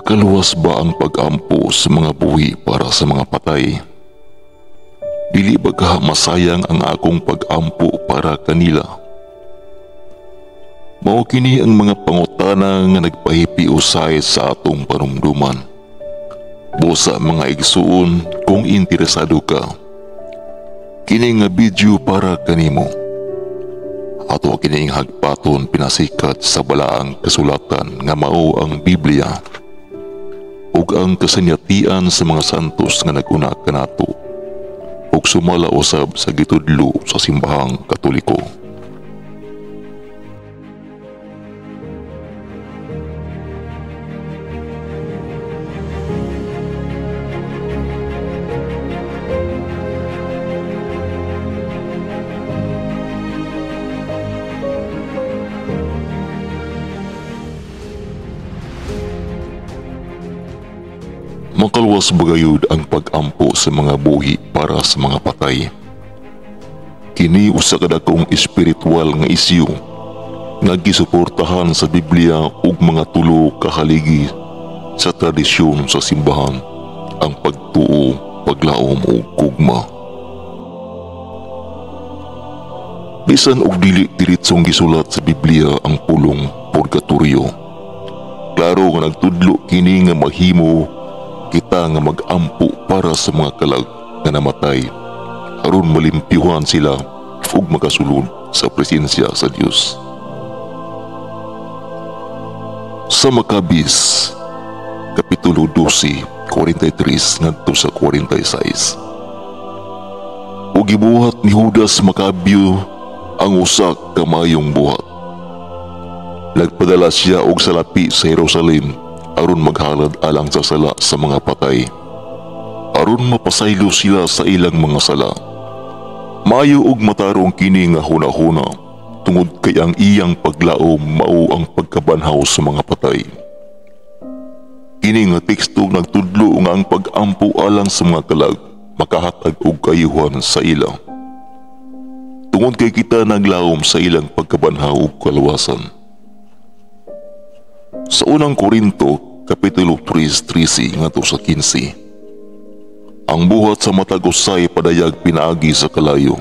Makaluwas ba ang pag-ampo sa mga buhi para sa mga patay? Dili ba ka masayang ang akong pag-ampo para kanila? Mao kini ang mga pangutana nga nagpahipiusay sa atong panumduman. Busa mga igsuon, kung interesado ka, kini nga video para kanimo. Ato kining hagpaton pinasikat sa balaang kasulatan nga mao ang Biblia ug ang kasanyatian sa mga santos nga naguna kanato ug sumala usab sa gitudlo sa simbahang Katoliko. Makaluwas bagayod ang pag-ampo sa mga buhi para sa mga patay. Kini usa ka dakong espiritual nga isyu nga gisuportahan sa Biblia ug mga tulo ka haligi sa tradisyon sa simbahan, ang pagtuo, paglaom ug gugma. Bisan og dili diretsong gisulat sa Biblia ang pulong purgatorio, klaro nga nagtudlo kini nga mahimo kita nga mag-ampo para sa mga kalag nga namatay aron malimpyuhan sila ug makasulod sa presensya sa Dios. Sa Makabis, Kapitulo 12, 43 ngadto sa 46. Ug gibuhat ni Judas Macabeo ang usa ka maayong buhat. Nagpadala siya og salapi sa Jerusalem aron maghalad alang sa sala sa mga patay, aron mapasaylo sila sa ilang mga sala. Maayo og matarong kini nga hunahuna tungod kay ang iyang paglaom mao ang pagkabanhaw sa mga patay. Kini nga teksto nagtudlo nga ang pag-ampo alang sa mga kalag makahatag og kayuhan sa ila, tungod kay kita naglaom sa ilang pagkabanhaw ug kaluwasan. Sa unang Korinto, Kapitulo 3:13 ngadto sa 15. Ang buhat sa matag usay padayag pinaagi sa kalayo,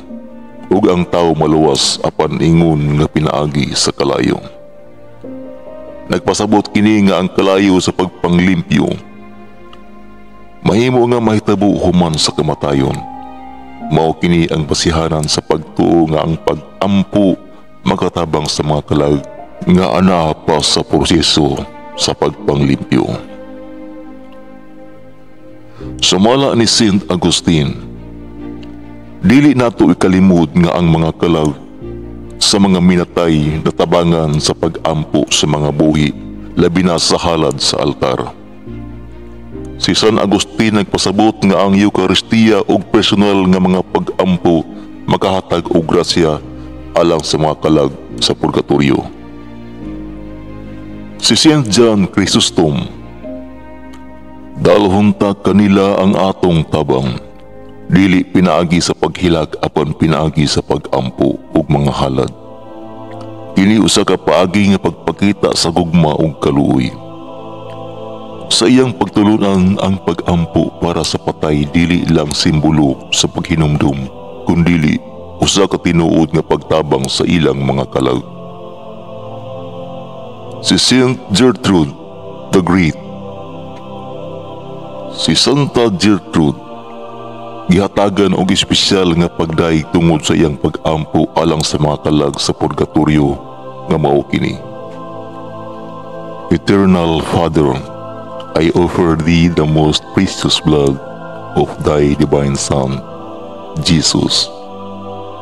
ug ang tao maluwas apan ingon nga pinaagi sa kalayo. Nagpasabot kini nga ang kalayo sa pagpanglimpyo mahimo nga mahitabo human sa kamatayon. Mao kini ang basihanan sa pagtuo nga ang pag-ampo makatabang sa mga kalag nga ana pa sa proseso sa pagpanglimpyo. Sumala ni Saint Agustin, dili nato ikalimod nga ang mga kalag sa mga minatay natabangan sa pag-ampo sa mga buhi, labi na sa halad sa altar. Si San Agustin nagpasabot nga ang Eucharistia ug personal nga mga pag-ampo makahatag og grasya alang sa mga kalag sa purgatorio. Si Saint John Chrysostom, dalhunta kanila ang atong tabang, dili pinaagi sa paghilag apan pinaagi sa pag-ampo ug mga halad. Kini usa ka paagi nga pagpakita sa gugma ug kaluoy. Sa iyang pagtulunan ang pag-ampo para sa patay dili lang simbolo sa paghinumdum, kundi usa ka tinuod nga pagtabang sa ilang mga kalag. Si Saint Gertrude the Great, si Santa Gertrude, gihatagan og espesyal nga pagdaig tungod sa iyang pag-ampo alang sa mga kalag sa purgatorio nga mao kini: Eternal Father, I offer thee the most precious blood of thy divine Son, Jesus,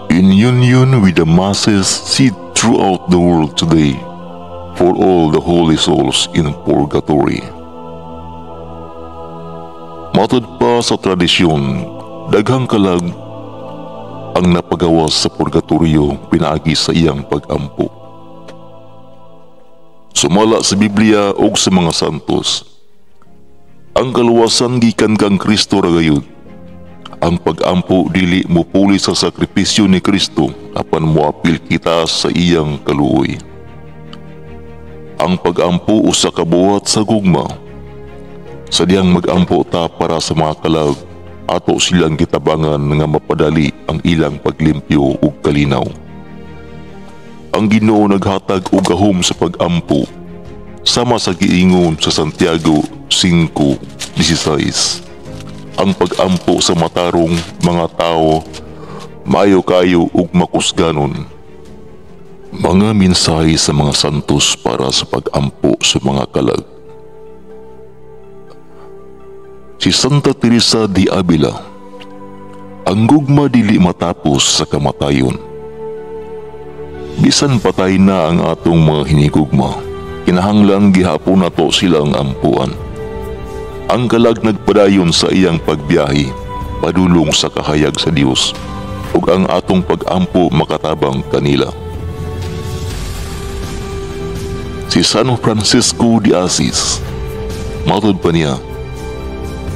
in union with the masses seen throughout the world today, for all the holy souls in purgatory. Matod pa sa tradisyon, daghang kalag ang napagawas sa purgatorio pinaagi sa iyang pag-ampo. Sumala sa Biblia ug sa mga santos, ang kaluwasan gikan kang Kristo ra gayud. Ang pag-ampo dili mopuli sa sakripisyo ni Kristo apan moapil kita sa iyang kaluoy. Ang pag-ampo usa ka buhat sa gugma Sadyang magampo ta para sa mga kalag, ato silang gitabangan nga mapadali ang ilang paglimpyo ug kalinaw. Ang Ginoo naghatag og gahom sa pagampo, sama sa giingon sa Santiago 5:16. Ang pagampo sa matarong mga tao, maayo kayo ug makusganon. Mga mensahe sa mga santos para sa pagampo sa mga kalag. Si Santa Teresa de Avila, ang gugma dili matapos sa kamatayon. Bisan patay na ang atong mga hinigugma, kinahanglan gihapon nato silang ampuan. Ang kalag nagpadayon sa iyang pagbiyahe, padulong sa kahayag sa Dios, ug ang atong pagampo makatabang kanila. Si San Francisco de Assis, matud pa niya,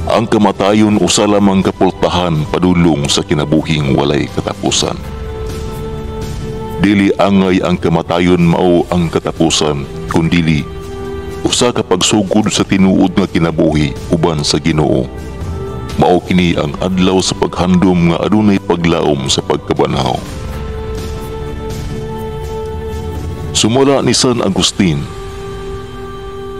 ang kamatayon usa lamang kapultahan padulong sa kinabuhing walay katapusan. Dili angay ang kamatayon mao ang katapusan, kundili usa ka pagsugod sa tinuod nga kinabuhi uban sa Ginoo. Mao kini ang adlaw sa paghandom nga adunay paglaom sa pagkabanhaw. Sumala ni San Agustin,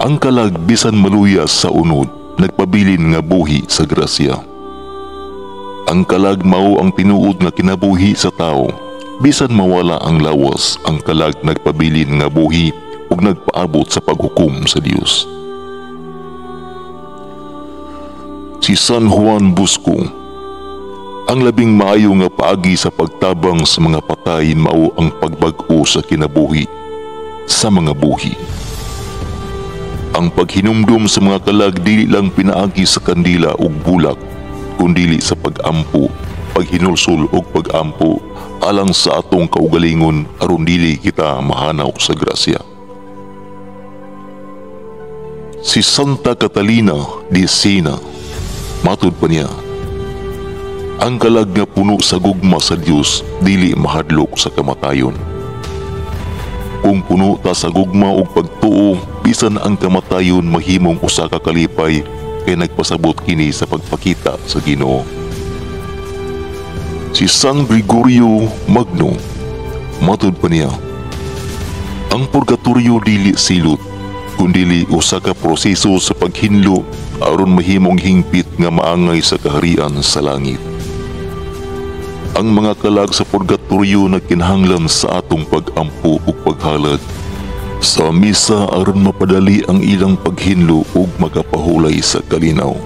ang kalag bisan maluyas sa unod, nagpabilin nga buhi sa grasya. Ang kalag mao ang tinuod nga kinabuhi sa tao, bisan mawala ang lawas, ang kalag nagpabilin nga buhi ug nagpaabot sa paghukom sa Dios. Si San Juan Bosco, ang labing maayo nga paagi sa pagtabang sa mga patay mao ang pagbag-o sa kinabuhi sa mga buhi. Ang paghinumdum sa mga kalag dili lang pinaagi sa kandila ug bulak, kundili sa pagampo, paghinulsol ug pagampo alang sa atong kaugalingon aron dili kita mahanaw sa grasya. Si Santa Catalina de Siena, matud pa niya, ang kalag nga puno sa gugma sa Dios dili mahadlok sa kamatayon. Kung puno ta sa gugma ug pagtuo, bisan ang kamatayon mahimong usa ka kalipay kay nagpasabot kini sa pagpakita sa Ginoo. Si San Gregorio Magno, matud pa niya, ang purgatorio dili silot, kundili usa ka proseso sa paghinlo aron mahimong hingpit nga maangay sa kaharian sa langit. Ang mga kalag sa purgatorio nagkinahanglan sa atong pagampo ug paghalad sa misa aron mapadali ang ilang paghinlo ug magapahulay sa kalinaw.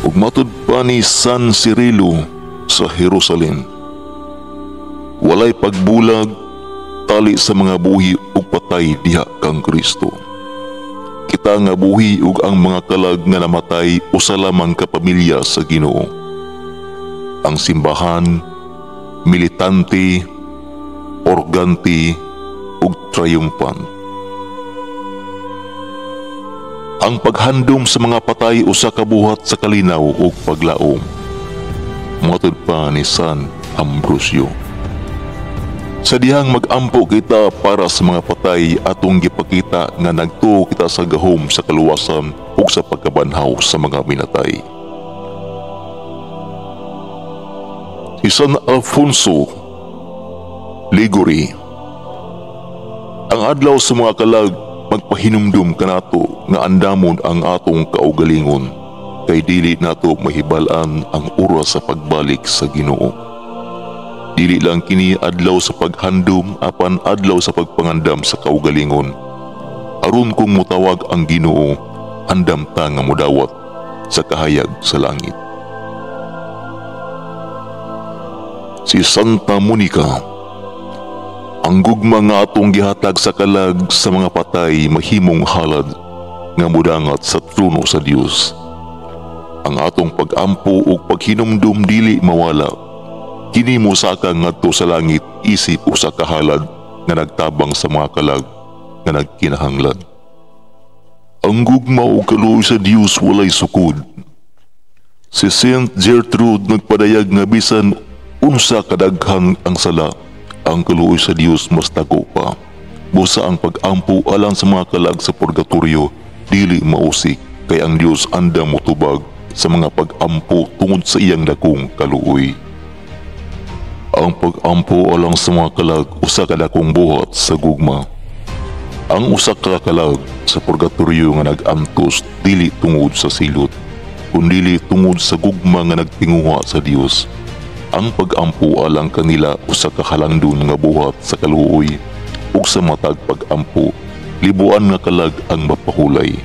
Ug matud pa ni San Cirilo sa Jerusalem, walay pagbulag tali sa mga buhi ug patay diha kang Kristo. Kita nga buhi ug ang mga kalag nga namatay usa lamang ka pamilya sa Ginoo. Ang simbahan, militante, organte ug triumphant. Ang paghandom sa mga patay usa ka buhat sa kalinaw ug paglaom. Matud pa ni San Ambrosio, sa dihang magampo kita para sa mga patay, atong gipakita nga nagtuo kita sa gahom sa kaluwasan ug sa pagkabanhaw sa mga minatay. Si San Alfonso Liguri, ang adlaw sa mga kalag magpahinumdum kanato nga andamon ang atong kaugalingon, kay dili nato mahibal-an ang oras sa pagbalik sa Ginoo. Dili lang kini adlaw sa paghandom apan adlaw sa pagpangandam sa kaugalingon. Aron kung mutawag ang Ginoo, andam ta nga modawat sa kahayag sa langit. Si Santa Monica, ang gugma nga atong gihatag sa kalag sa mga patay mahimong halad nga mudangat sa trono sa Dios. Ang atong pagampo ug paghinumdum dili mawala. Kini mosaka ngadto sa langit isip usa ka halad nga nagtabang sa mga kalag nga nagkinahanglan. Ang gugma ug kaluoy sa Dios walay sukod. Si Saint Gertrude nagpadayag nga bisan unsa kadaghan ang sala, ang kaluoy sa Dios mas dako pa. Busa ang pagampo alang sa mga kalag sa purgatorio dili mausik kay ang Dios andam motubag sa mga pag-ampo tungod sa iyang dakong kaluoy. Ang pag-ampo alang sa mga kalag usa ka dakong buhat sa gugma. Ang usa ka kalag sa purgatoryo nga nag-antos dili tungod sa silot, kundi tungod sa gugma nga nagtinguha sa Dios. Ang pag-ampo alang kanila usa ka halangdon nga buhat sa kaluoy, ug sa matag pag-ampo libuan nga kalag ang mapahulay.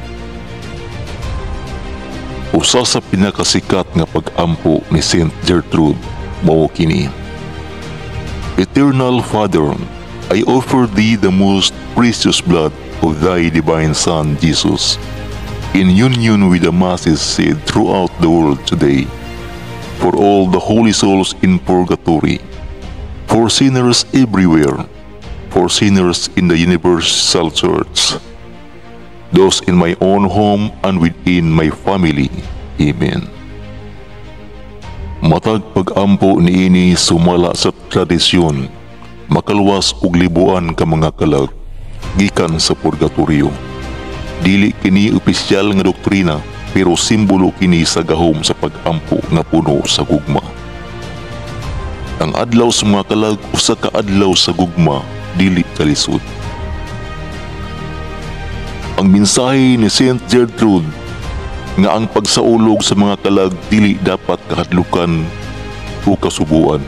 Usa sa pinakasikat nga pag-ampo ni Saint Gertrude mao kini: Eternal Father, I offer thee the most precious blood of thy divine Son Jesus, in union with the masses said throughout the world today, for all the holy souls in purgatory, for sinners everywhere, for sinners in the universal church, those in my own home and within my family. Amen. Matag pag-ampo niini sumala sa tradisyon, makalwas og libuan ka mga kalag gikan sa purgatoryo. Dili kini opisyal nga doktrina, pero simbolo kini sa gahom sa pag-ampo nga puno sa gugma. Ang adlaw sa mga kalag usa ka adlaw sa gugma, dili kalisod. Ang mensahe ni Saint Gertrude nga ang pagsaulog sa mga kalag dili dapat kahadlukan o kasubuan,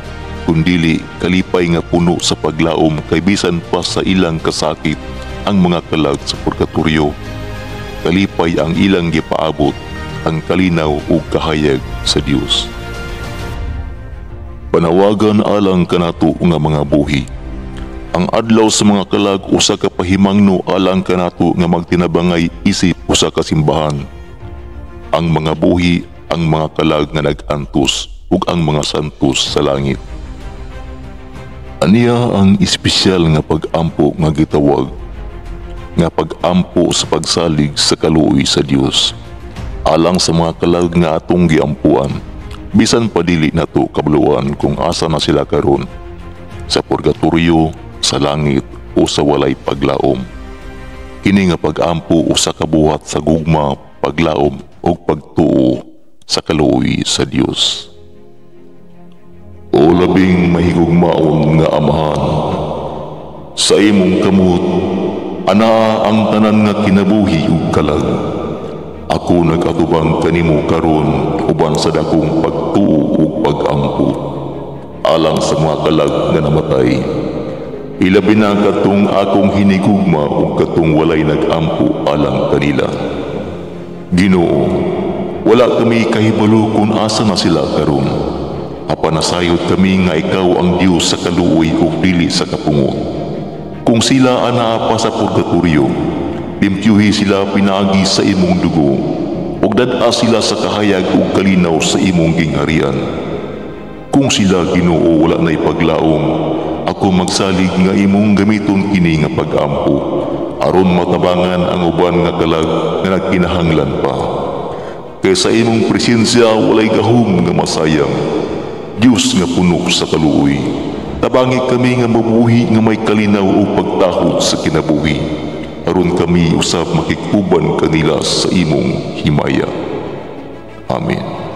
kundili kalipay nga puno sa paglaom kay bisan pa sa ilang kasakit ang mga kalag sa purgatoryo. Kalipay ang ilang gipaabot ang kalinaw ug kahayag sa Dios. Panawagan alang kanato nga mga buhi. Ang adlaw sa mga kalag usa ka pahimangno alang kanato nga magtinabangay isip usa ka simbahan. Ang mga buhi, ang mga kalag nga nag-antos ug ang mga santos sa langit. Aniya ang espesyal nga pag-ampo nga gitawag nga pag-ampo sa pagsalig sa kaluoy sa Dios alang sa mga kalag nga atong giampuan, bisan pa dili nato kabuluan kung asa na sila karon, sa purgatoryo, sa langit o sa walay paglaom. Kini nga pag-ampo usa ka buhat sa gugma, paglaom o pagtuo sa kaluoy sa Dios. O labing mahigugmaon nga Amahan, sa imong kamot ana ang tanan nga kinabuhi ug kalag. Ako nag-atubang kanimo karon uban sa dakong pagtuo ug pag-ampo alang sa mga kalag nga namatay. Ilabi na katong akong hinigugma ug katong walay nag-ampo alang kanila. Ginoo, wala kami kahibalo kung asa na sila karon. Apanasayod kami nga ikaw ang Dios sa kaluoy ug dili sa kapungot. Kung sila anaa pa sa purgatoryo, limpyuhi sila pinaagi sa imong dugo, ug dad-a sila sa kahayag ug kalinaw sa imong gingharian. Kung sila Ginoo wala nay paglaom, ako magsalig nga imong gamiton kini nga pag-ampo, aron matabangan ang uban nga kalag nga nagkinahanglan pa. Kay sa imong presensya walay gahom nga masayang, Dios nga puno sa kaluoy. Tabangi kami nga mabuhi nga may kalinaw o pagtahod sa kinabuhi, aron kami usab makikuban kanila sa imong himaya. Amen.